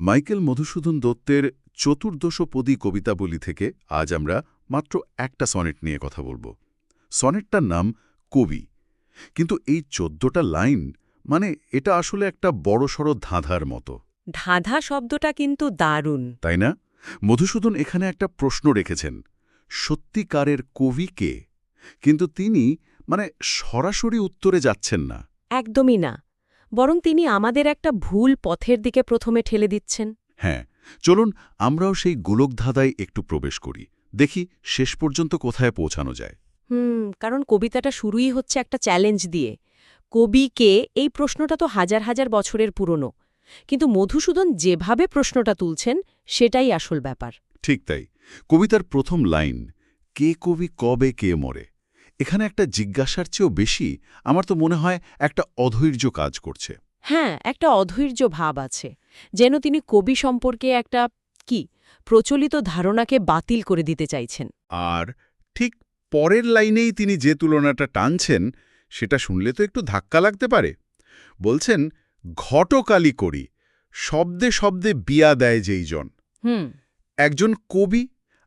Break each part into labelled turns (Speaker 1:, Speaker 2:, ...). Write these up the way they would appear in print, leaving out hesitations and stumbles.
Speaker 1: Michael Madhusudan দত্তের চতুর্দশপদী কবিতাবলী থেকে আজ আমরা মাত্র একটা সনেট নিয়ে কথা বলবো। সনেটটার নাম কবি, কিন্তু এই ১৪টা লাইন মানে এটা আসলে একটা বড়সড় ধাঁধার মতো।
Speaker 2: ধাঁধা শব্দটা কিন্তু দারুণ।
Speaker 1: তাই না? মধুসূদন এখানে একটা প্রশ্ন রেখেছেন, সত্যিকারের কবি কে? কিন্তু তিনি সরাসরি উত্তরে যাচ্ছেন না।
Speaker 2: একদমই না, বরং তিনি আমাদের একটা ভুল পথের দিকে প্রথমে ঠেলে দিচ্ছেন।
Speaker 1: হ্যাঁ, চলুন আমরাও সেই গোলকধাঁধায় একটু প্রবেশ করি, দেখি শেষ পর্যন্ত কোথায় পৌঁছানো যায়।
Speaker 2: কারণ কবিতাটা শুরুই হচ্ছে একটা চ্যালেঞ্জ দিয়ে। কবি কে, এই প্রশ্নটা তো হাজার হাজার বছরের পুরনো, কিন্তু মধুসূদন যেভাবে প্রশ্নটা তুলছেন সেটাই আসল ব্যাপার।
Speaker 1: ঠিক তাই। কবিতার প্রথম লাইন, কে কবি কবে কে মরে, এখানে একটা জিজ্ঞাসার চেয়েও বেশি আমার তো মনে হয় একটা অধৈর্য কাজ করছে।
Speaker 2: হ্যাঁ, একটা অধৈর্য ভাব আছে, যেন তিনি কবি সম্পর্কে একটা প্রচলিত ধারণাকে বাতিল করে দিতে চাইছেন।
Speaker 1: আর ঠিক পরের লাইনেই তিনি যে তুলনাটা টানছেন সেটা শুনলে তো একটু ধাক্কা লাগতে পারে। বলছেন, ঘটকালি করি, শব্দে শব্দে বিয়া দেয় যেইজন। একজন কবি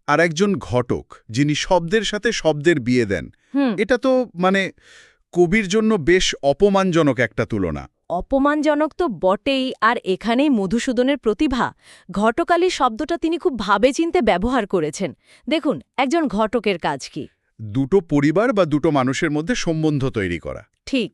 Speaker 1: আর একজন ঘটক, যিনি শব্দের সাথে শব্দের বিয়ে দেন। এটা তো কবির জন্য বেশ অপমানজনক একটা তুলনা।
Speaker 2: অপমানজনক তো বটেই, আর এখানেই মধুসূদনের প্রতিভা। ঘটকালী শব্দটা তিনি খুব ভাবেচিন্তে ব্যবহার করেছেন। দেখুন, একজন ঘটকের কাজ কি?
Speaker 1: দুটো পরিবার বা দুটো মানুষের মধ্যে সম্বন্ধ তৈরি করা।
Speaker 2: ঠিক,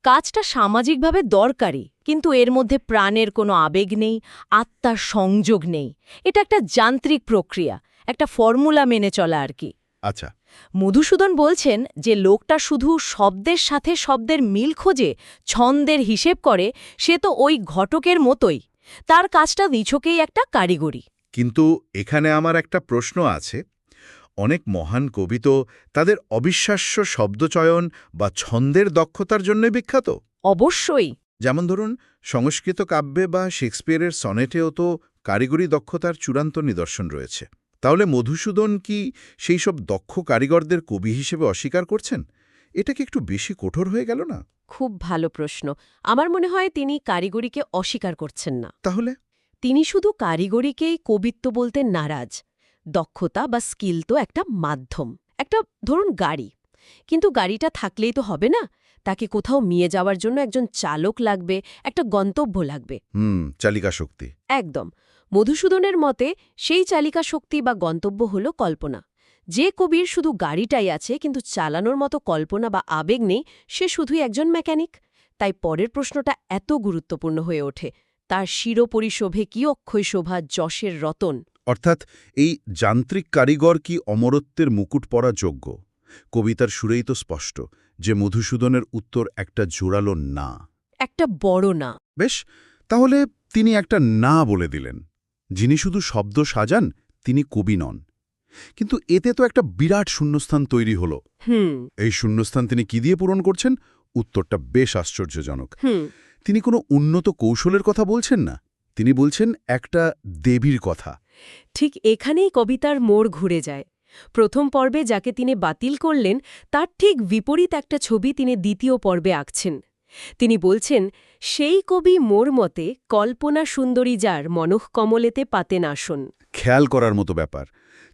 Speaker 2: কাজটা সামাজিকভাবে দরকারি, কিন্তু এর মধ্যে প্রাণের কোনো আবেগ নেই, আত্মার সংযোগ নেই। এটা একটা যান্ত্রিক প্রক্রিয়া, একটা ফর্মুলা মেনে চলা আর কি।
Speaker 1: আচ্ছা,
Speaker 2: মধুসূদন বলছেন যে লোকটা শুধু শব্দের সাথে শব্দের মিল খোঁজে, ছন্দের হিসেব করে, সে তো ওই ঘটকের মতোই। তার কাজটা নিছকেই একটা কারিগরি।
Speaker 1: কিন্তু এখানে আমার একটা প্রশ্ন আছে। অনেক মহান কবি তো তাদের অবিশ্বাস্য শব্দচয়ন বা ছন্দের দক্ষতার জন্য বিখ্যাত।
Speaker 2: অবশ্যই।
Speaker 1: যেমন ধরুন, সংস্কৃত কাব্যে বা শেক্সপিয়ারের সনেটেও তো কারিগরি দক্ষতার চূড়ান্ত নিদর্শন রয়েছে। তাহলে মধুসূদন কি সেই সব দক্ষ কারিগরদের কবি হিসেবে অস্বীকার করছেন? এটা কি একটু বেশি কঠোর হয়ে গেল না?
Speaker 2: খুব ভালো প্রশ্ন। আমার মনে হয় তিনি কারিগরিকে অস্বীকার করছেন না।
Speaker 1: তাহলে
Speaker 2: তিনি শুধু কারিগরিকেই কবিত্ব বলতে নারাজ। দক্ষতা বা স্কিল তো একটা মাধ্যম, একটা ধরুন গাড়ি, কিন্তু গাড়িটা থাকলেই তো হবে না। তাকে কোথাও নিয়ে যাওয়ার জন্য একজন চালক লাগবে, একটা গন্তব্য লাগবে।
Speaker 1: চালিকা শক্তি।
Speaker 2: একদম। মধুসূদনের মতে সেই চালিকা শক্তি বা গন্তব্য হল কল্পনা। যে কবির শুধু গাড়িটাই আছে কিন্তু চালানোর মতো কল্পনা বা আবেগ নেই, সে শুধুই একজন মেকানিক। তাই পরের প্রশ্নটা এত গুরুত্বপূর্ণ হয়ে ওঠে, তার শিরোপরিশোভে কি অক্ষয় শোভা, যশের রতন?
Speaker 1: অর্থাৎ এই যান্ত্রিক কারিগর কি অমরত্বের মুকুট পরা যোগ্য? কবিতার সুরেই তো স্পষ্ট যে মধুসূদনের উত্তর একটা জোরালো না,
Speaker 2: একটা বড় না।
Speaker 1: বেশ, তাহলে তিনি একটা না বলে দিলেন। যিনি শুধু শব্দ সাজান তিনি কবি নন। কিন্তু এতে তো একটা বিরাট শূন্যস্থান তৈরি হল। এই শূন্যস্থান তিনি কি দিয়ে পূরণ করছেন? উত্তরটা বেশ আশ্চর্যজনক। তিনি কোনো উন্নত কৌশলের কথা বলছেন না, তিনি বলছেন একটা দেবীর কথা।
Speaker 2: ঠিক এখানেই কবিতার মোড় ঘুরে যায়। প্রথম পর্বে যাকে তিনি বাতিল করলেন, তার ঠিক বিপরীত একটা ছবি তিনি দ্বিতীয় পর্বে আঁকছেন। তিনি বলছেন, সেই কবি মোর মতে কল্পনা সুন্দরী যার মনঃকমলেতে পাতেন আসন।
Speaker 1: খেয়াল করার মতো ব্যাপার।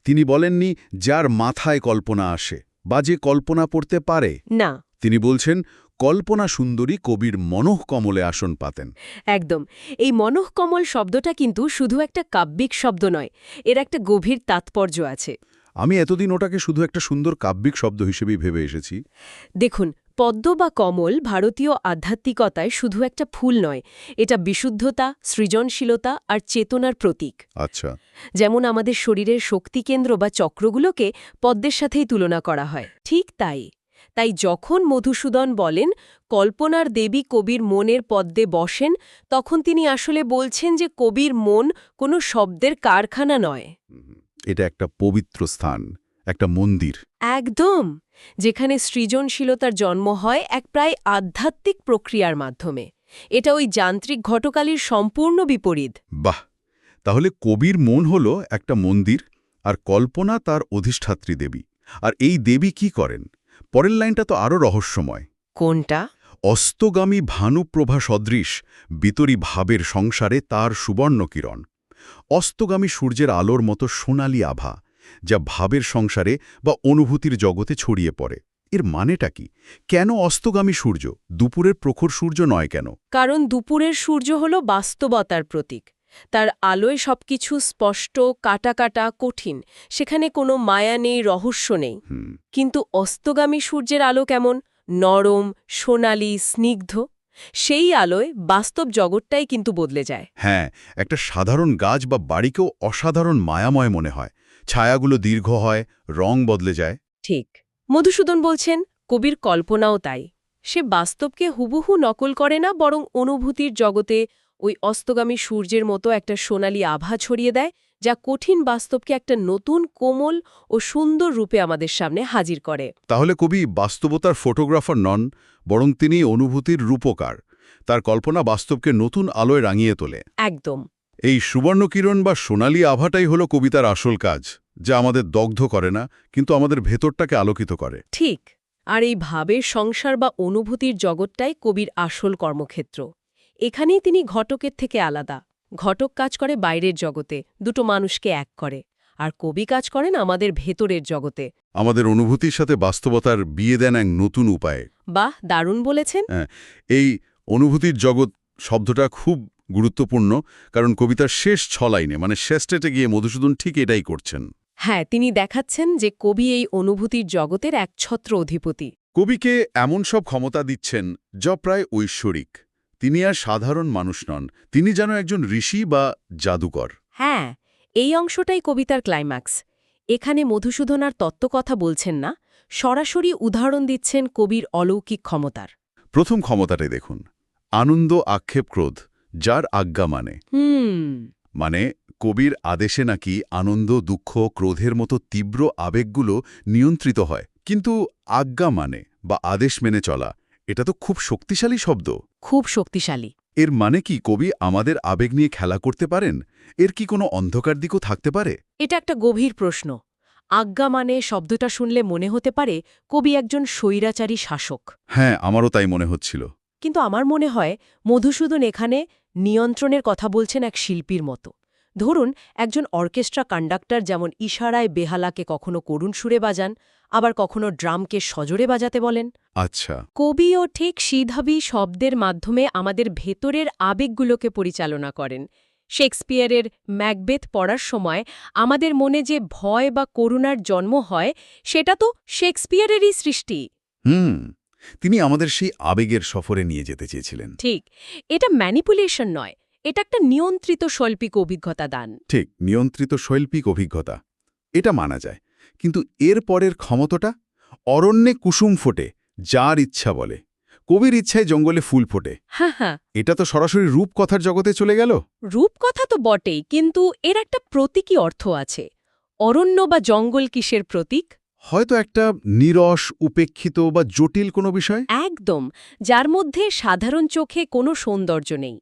Speaker 1: তিনি বলেননি যার মাথায় কল্পনা আসে বা যে কল্পনা পড়তে পারে।
Speaker 2: না,
Speaker 1: তিনি বলছেন কল্পনা সুন্দরী কবির মনঃকমলে আসন পাতেন।
Speaker 2: একদম। এই মনঃকমল শব্দটা কিন্তু শুধু একটা কাব্যিক শব্দ নয়, এর একটা গভীর তাৎপর্য আছে।
Speaker 1: আমি এতদিন ওটাকে শুধু একটা সুন্দর কাব্যিক শব্দ হিসেবেই ভেবে এসেছি।
Speaker 2: দেখুন, পদ্ম বা কমল ভারতীয় আধ্যাত্মিকতায় শুধু একটা ফুল নয়, এটা বিশুদ্ধতা, সৃজনশীলতা আর চেতনার প্রতীক।
Speaker 1: আচ্ছা,
Speaker 2: যেমন আমাদের শরীরের শক্তিকেন্দ্র বা চক্রগুলোকে পদ্মের সাথেই তুলনা করা হয়, ঠিক তাই যখন মধুসূদন বলেন কল্পনার দেবী কবির মনের পদ্মে বসেন, তখন তিনি আসলে বলছেন যে কবির মন কোনো শব্দের কারখানা নয়।
Speaker 1: এটা একটা পবিত্র স্থান, একটা মন্দির।
Speaker 2: একদম, যেখানে সৃজনশীলতার জন্ম হয় এক প্রায় আধ্যাত্মিক প্রক্রিয়ার মাধ্যমে। এটা ওই যান্ত্রিক ঘটকালীর সম্পূর্ণ বিপরীত।
Speaker 1: বাহ, তাহলে কবির মন হল একটা মন্দির, আর কল্পনা তার অধিষ্ঠাত্রী দেবী। আর এই দেবী কি করেন? পরের লাইনটা তো আরও রহস্যময়।
Speaker 2: কোনটা?
Speaker 1: অস্তগামী ভানুপ্রভা সদৃশ বিতরী ভাবের সংসারে তার সুবর্ণকিরণ। অস্তগামী সূর্যের আলোর মতো সোনালি আভা, যা ভাবের সংসারে বা অনুভূতির জগতে ছড়িয়ে পড়ে। এর মানেটা কি? কেন অস্তগামী সূর্য, দুপুরের প্রখর সূর্য নয় কেন?
Speaker 2: কারণ দুপুরের সূর্য হল বাস্তবতার প্রতীক। তার আলোয় সবকিছু স্পষ্ট, কাটা কাটা, কঠিন। সেখানে কোনো মায়া নেই, রহস্য নেই। কিন্তু অস্তগামী সূর্যের আলো কেমন? নরম, সোনালি, স্নিগ্ধ। সেই আলোয় বাস্তব জগৎটাই কিন্তু বদলে যায়।
Speaker 1: হ্যাঁ, একটা সাধারণ গাছ বা বাড়িকেও অসাধারণ মায়াময় মনে হয়। ছায়াগুলো দীর্ঘ হয়, রং বদলে যায়।
Speaker 2: ঠিক। মধুসূদন বলছেন, কবির কল্পনাও তাই। সে বাস্তবকে হুবহু নকল করে না, বরং অনুভূতির জগতে ওই অস্তগামী সূর্যের মতো একটা সোনালি আভা ছড়িয়ে দেয়, যা কঠিন বাস্তবকে একটা নতুন, কোমল ও সুন্দর রূপে আমাদের সামনে হাজির করে।
Speaker 1: তাহলে কবি বাস্তবতার ফটোগ্রাফার নন, বরং তিনি অনুভূতির রূপকার। তার কল্পনা বাস্তবকে নতুন আলোয় রাঙিয়ে তোলে।
Speaker 2: একদম।
Speaker 1: এই সুবর্ণকিরণ বা সোনালি আভাটাই হলো কবিতার আসল কাজ, যা আমাদের দগ্ধ করে না, কিন্তু আমাদের ভেতরটাকে আলোকিত করে।
Speaker 2: ঠিক। আর এই ভাবের সংসার বা অনুভূতির জগৎটাই কবির আসল কর্মক্ষেত্র। এখানেই তিনি ঘটকের থেকে আলাদা। ঘটক কাজ করে বাইরের জগতে, দুটো মানুষকে এক করে। আর কবি কাজ করেন আমাদের ভেতরের জগতে।
Speaker 1: আমাদের অনুভূতির সাথে বাস্তবতার বিয়ে দেন এক নতুন উপায়ে।
Speaker 2: বাহ, দারুণ বলেছেন।
Speaker 1: এই অনুভূতির জগৎ শব্দটা খুব গুরুত্বপূর্ণ, কারণ কবিতার শেষ 6 লাইনে, মানে শেষ স্টেটে গিয়ে মধুসূদন ঠিক এটাই করছেন।
Speaker 2: হ্যাঁ, তিনি দেখাচ্ছেন যে কবি এই অনুভূতির জগতের একছত্র অধিপতি।
Speaker 1: কবিকে এমন সব ক্ষমতা দিচ্ছেন যা প্রায় ঐশ্বরিক। তিনি আর সাধারণ মানুষ নন, তিনি যেন একজন ঋষি বা জাদুকর।
Speaker 2: হ্যাঁ, এই অংশটাই কবিতার ক্লাইম্যাক্স। এখানে মধুসূদন আর তত্ত্বকথা বলছেন না, সরাসরি উদাহরণ দিচ্ছেন কবির অলৌকিক ক্ষমতার।
Speaker 1: প্রথম ক্ষমতাটাই দেখুন, আনন্দ আক্ষেপ ক্রোধ, যার আজ্ঞা মানে কবির আদেশে নাকি আনন্দ, দুঃখ, ক্রোধের মতো তীব্র আবেগগুলো নিয়ন্ত্রিত হয়। কিন্তু আজ্ঞা বা আদেশ মেনে চলা, এটা তো খুব শক্তিশালী শব্দ।
Speaker 2: খুব শক্তিশালী।
Speaker 1: এর মানে কি কবি আমাদের আবেগ নিয়ে খেলা করতে পারেন? এর কি কোনো অন্ধকার দিকও থাকতে পারে?
Speaker 2: এটা একটা গভীর প্রশ্ন। আজ্ঞা মানে শব্দটা শুনলে মনে হতে পারে কবি একজন স্বৈরাচারী শাসক।
Speaker 1: হ্যাঁ, আমারও তাই মনে হচ্ছিল।
Speaker 2: কিন্তু আমার মনে হয় মধুসূদন এখানে নিয়ন্ত্রণের কথা বলছেন এক শিল্পীর মতো। ধরুন, একজন অর্কেস্ট্রা কন্ডাক্টর যেমন ইশারায় বেহালাকে কখনো করুণ সুরে বাজান, আবার কখনো ড্রামকে সজোরে বাজাতে বলেন।
Speaker 1: আচ্ছা।
Speaker 2: কবিও ঠিক সিধাবি শব্দের মাধ্যমে আমাদের ভেতরের আবেগগুলোকে পরিচালনা করেন। শেক্সপিয়ারের ম্যাকবেথ পড়ার সময় আমাদের মনে যে ভয় বা করুণার জন্ম হয়, সেটা তো শেক্সপিয়ারেরই সৃষ্টি।
Speaker 1: তিনি আমাদের সেই আবেগের সফরে নিয়ে যেতে চেয়েছিলেন।
Speaker 2: ঠিক। এটা ম্যানিপুলেশন নয়, এটা একটা নিয়ন্ত্রিত শৈল্পিক অভিজ্ঞতা দান।
Speaker 1: ঠিক, নিয়ন্ত্রিত শৈল্পিক অভিজ্ঞতা। এটা মানা যায়। কিন্তু এর পরের ক্ষমতাটা, অরণ্যে কুসুম ফোটে, যার ইচ্ছা বলে। কবির ইচ্ছায় জঙ্গলে ফুল ফোটে।
Speaker 2: হ্যাঁ,
Speaker 1: এটা তো সরাসরি রূপকথার জগতে চলে গেল।
Speaker 2: রূপকথা তো বটেই, কিন্তু এর একটা প্রতীকী অর্থ আছে। অরণ্য বা জঙ্গল কিসের প্রতীক?
Speaker 1: হয়তো একটা নীরস, উপেক্ষিত বা জটিল কোনো বিষয়।
Speaker 2: একদম, যার মধ্যে সাধারণ চোখে কোনো সৌন্দর্য নেই।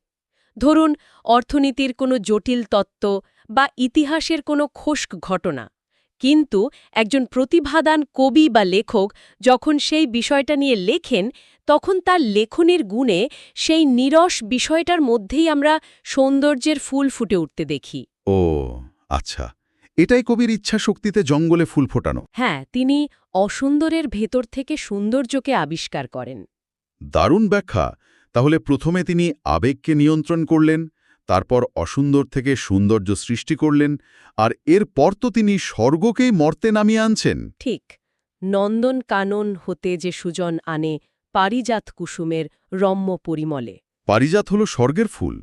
Speaker 2: ধরুন, অর্থনীতির কোনো জটিল তত্ত্ব বা ইতিহাসের কোনো খোস্ক ঘটনা। কিন্তু একজন প্রতিভাদান কবি বা লেখক যখন সেই বিষয়টা নিয়ে লেখেন, তখন তার লেখনের গুণে সেই নীরস বিষয়টার মধ্যেই আমরা সৌন্দর্যের ফুল ফুটে উঠতে দেখি।
Speaker 1: ও আচ্ছা, এটাই কবির ইচ্ছা শক্তিতে জঙ্গলে ফুল ফোটানো।
Speaker 2: হ্যাঁ, তিনি অসুন্দরের ভেতর থেকে সৌন্দর্যকে আবিষ্কার করেন।
Speaker 1: দারুণ ব্যাখ্যা। তাহলে প্রথমে তিনি আবেগকে নিয়ন্ত্রণ করলেন, তারপর অসুন্দর থেকে সৌন্দর্য সৃষ্টি করলেন, আর এরপর তো তিনি স্বর্গকেই মর্তে নামিয়ে আনছেন।
Speaker 2: ঠিক। নন্দন কানন হতে যে সুজন আনে পারিজাত কুসুমের রম্য পরিমলে।
Speaker 1: পারিজাত হল স্বর্গের ফুল,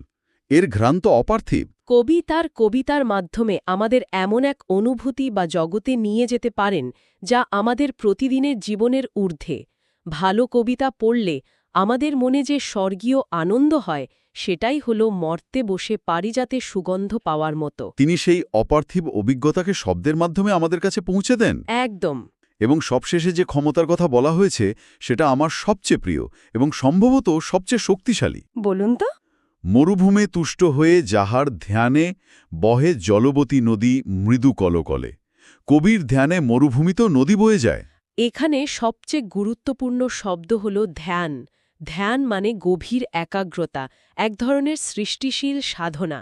Speaker 1: এর ঘ্রাণ তো অপার্থিব।
Speaker 2: কবি তার কবিতার মাধ্যমে আমাদের এমন এক অনুভূতি বা জগতে নিয়ে যেতে পারেন যা আমাদের প্রতিদিনের জীবনের ঊর্ধ্বে। ভালো কবিতা পড়লে আমাদের মনে যে স্বর্গীয় আনন্দ হয়, সেটাই হল মর্তে বসে পারিজাতে সুগন্ধ পাওয়ার মতো।
Speaker 1: তিনি সেই অপার্থিব অভিজ্ঞতাকে শব্দের মাধ্যমে আমাদের কাছে পৌঁছে দেন।
Speaker 2: একদম।
Speaker 1: এবং সবশেষে যে ক্ষমতার কথা বলা হয়েছে, সেটা আমার সবচেয়ে প্রিয় এবং সম্ভবত সবচেয়ে শক্তিশালী।
Speaker 2: বলুন তো।
Speaker 1: মরুভূমে তুষ্ট হয়ে যাহার ধ্যানে বহে জলবতী নদী মৃদু কলকলে। কবির ধ্যানে মরুভূমিতেও নদী বয়ে যায়।
Speaker 2: এখানে সবচেয়ে গুরুত্বপূর্ণ শব্দ হল ধ্যান। ধ্যান মানে গভীর একাগ্রতা, এক ধরনের সৃষ্টিশীল সাধনা।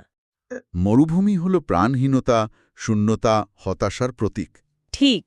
Speaker 1: মরুভূমি হল প্রাণহীনতা, শূন্যতা, হতাশার প্রতীক।
Speaker 2: ঠিক,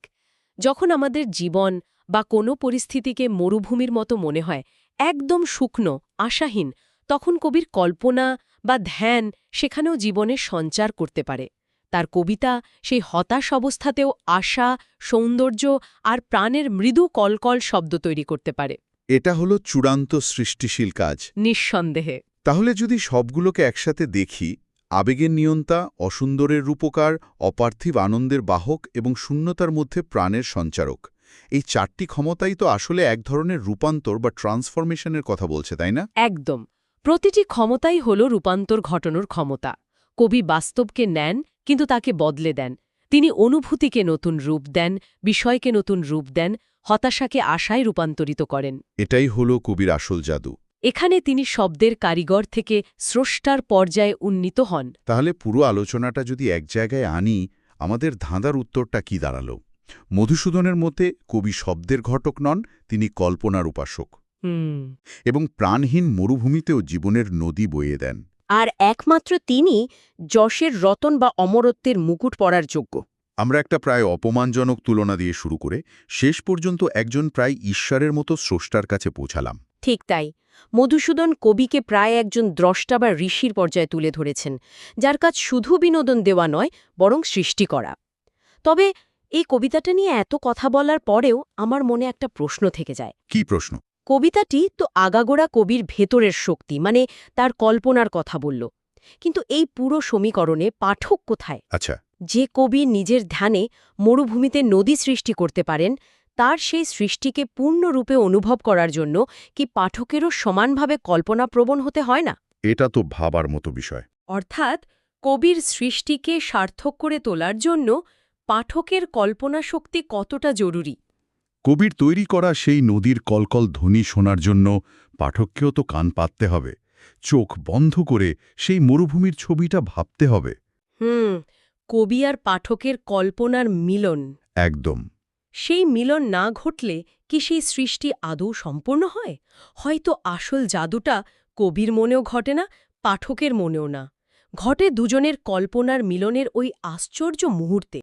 Speaker 2: যখন আমাদের জীবন বা কোনো পরিস্থিতিকে মরুভূমির মতো মনে হয়, একদম শুকনো, আশাহীন, তখন কবির কল্পনা বা ধ্যান সেখানেও জীবনের সঞ্চার করতে পারে। তার কবিতা সেই হতাশ অবস্থাতেও আশা, সৌন্দর্য আর প্রাণের মৃদু কলকল শব্দ তৈরি করতে পারে।
Speaker 1: এটা হলো চূড়ান্ত সৃষ্টিশীল কাজ।
Speaker 2: নিঃসন্দেহে।
Speaker 1: তাহলে যদি সবগুলোকে একসাথে দেখি, আবেগের নিয়ন্তা, অসুন্দরের রূপকার, অপার্থিব আনন্দের বাহক এবং শূন্যতার মধ্যে প্রাণের সঞ্চারক, এই 4টি ক্ষমতাই তো আসলে এক ধরনের রূপান্তর বা ট্রান্সফরমেশনের কথা বলছে, তাই না?
Speaker 2: একদম। প্রতিটি ক্ষমতাই হল রূপান্তর ঘটানোর ক্ষমতা। কবি বাস্তবকে নেন, কিন্তু তাকে বদলে দেন। তিনি অনুভূতিকে নতুন রূপ দেন, বিষয়কে নতুন রূপ দেন, হতাশাকে আশায় রূপান্তরিত করেন।
Speaker 1: এটাই হলো কবির আসল জাদু।
Speaker 2: এখানে তিনি শব্দের কারিগর থেকে স্রষ্টার পর্যায়ে উন্নীত হন।
Speaker 1: তাহলে পুরো আলোচনাটা যদি এক জায়গায় আনি, আমাদের ধাঁধার উত্তরটা কি দাঁড়ালো? মধুসূদনের মতে কবি শব্দের ঘটক নন, তিনি কল্পনার উপাসক। এবং প্রাণহীন মরুভূমিতেও জীবনের নদী বয়ে দেন।
Speaker 2: আর একমাত্র তিনি যশের রতন বা অমরত্বের মুকুট পরার যোগ্য।
Speaker 1: আমরা একটা প্রায় অপমানজনক তুলনা দিয়ে শুরু করে শেষ পর্যন্ত একজন প্রায় ঈশ্বরের মতো স্রষ্টার কাছে পৌঁছালাম।
Speaker 2: ঠিক তাই। মধুসূদন কবিকে প্রায় একজন দ্রষ্টা বা ঋষির পর্যায়ে তুলে ধরেছেন, যার কাজ শুধু বিনোদন দেওয়া নয়, বরং সৃষ্টি করা। তবে এই কবিতাটা নিয়ে এত কথা বলার পরেও আমার মনে একটা প্রশ্ন থেকে যায়।
Speaker 1: কি প্রশ্ন?
Speaker 2: কবিতাটি তো আগাগোড়া কবির ভেতরের শক্তি, মানে তার কল্পনার কথা বলল, কিন্তু এই পুরো সমীকরণে পাঠক কোথায়?
Speaker 1: আচ্ছা,
Speaker 2: যে কবি নিজের ধ্যানে মরুভূমিতে নদী সৃষ্টি করতে পারেন, তার সেই সৃষ্টিকে পূর্ণরূপে অনুভব করার জন্য কি পাঠকেরও সমানভাবে কল্পনাপ্রবণ হতে হয় না?
Speaker 1: এটা তো ভাবার মতো বিষয়।
Speaker 2: অর্থাৎ কবির সৃষ্টিকে সার্থক করে তোলার জন্য পাঠকের কল্পনা শক্তি কতটা জরুরি?
Speaker 1: কবির তৈরি করা সেই নদীর কলকল ধ্বনি শোনার জন্য পাঠককেও তো কান পাততে হবে, চোখ বন্ধ করে সেই মরুভূমির ছবিটা ভাবতে হবে।
Speaker 2: কবি আর পাঠকের কল্পনার মিলন।
Speaker 1: একদম।
Speaker 2: সেই মিলন না ঘটলে কি সেই সৃষ্টি আদৌ সম্পূর্ণ হয়? হয়তো আসল জাদুটা কবির মনেও ঘটে না, পাঠকের মনেও না, ঘটে দুজনের কল্পনার মিলনের ওই আশ্চর্য মুহূর্তে।